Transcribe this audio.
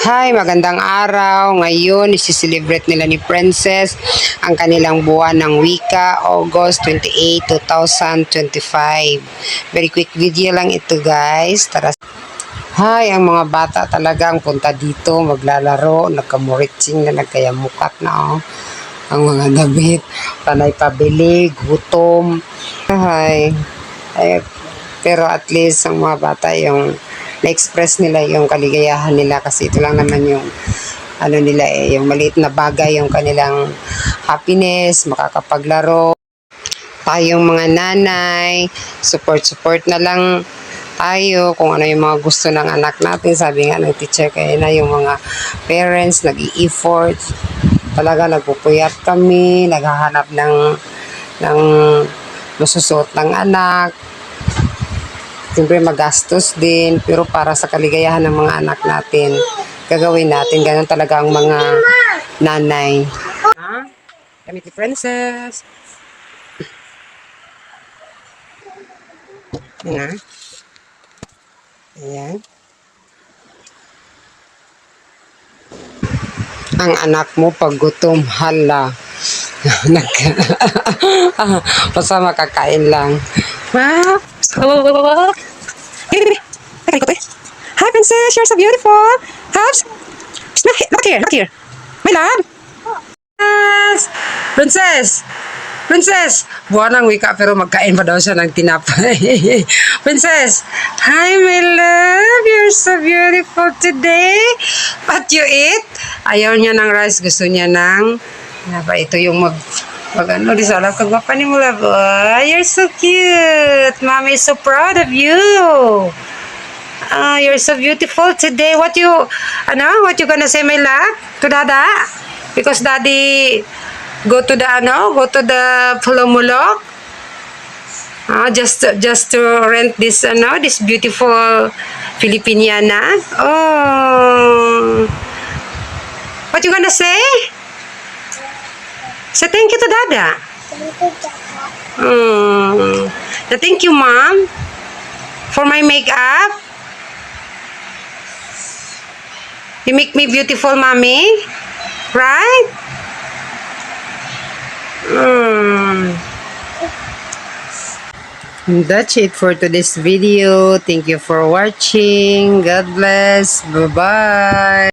Hi, magandang araw. Ngayon, isi-celebrate nila ni Princess ang kanilang buwan ng wika, August 28, 2025. Very quick video lang ito, guys. Tara. Hi, ang mga bata talagang punta dito, maglalaro, nagkamuritsing na nagkayamukat na, oh. Ang mga damit, panay pabili, gutom. Hi. Ay, pero at least ang mga bata yung na-express nila yung kaligayahan nila kasi ito lang naman yung ano nila yung maliit na bagay yung kanilang happiness, makakapaglaro. Tayong mga nanay, support na lang tayo kung ano yung mga gusto ng anak natin. Sabi nga ng teacher kaya na yung mga parents nag-i-effort. Talaga nagpupuyat kami, naghahanap ng masusot ng anak. Siyempre magastos din, pero para sa kaligayahan ng mga anak natin, gagawin natin. Ganun talaga ang mga nanay. Ha? Kami si Princess. Yan. Ayan. Ang anak mo pag gutom, hala. Basta makakain lang. Wow! Hi, Princess! You're so beautiful! House? Not here, not here. My love! Yes! Princess! Princess! Buwan ng wika pero magkain pa daw siya ng tinapay. Princess! Hi, my love! You're so beautiful today! What you eat? Ayaw niya ng rice. Gusto niya ng... Ito yung ano, di sa alam kang mapani mo love. Oh, you're so cute. Mommy is so proud of you. You're so beautiful today. What you gonna say, my love, to Dada? Because Daddy go to the Pulumulok. Just to rent this beautiful Filipiniana. Oh, what you gonna say? Say thank you to Dada. Thank you, Mom, for my makeup. You make me beautiful, Mommy. Right? That's it for today's video. Thank you for watching. God bless. Bye-bye.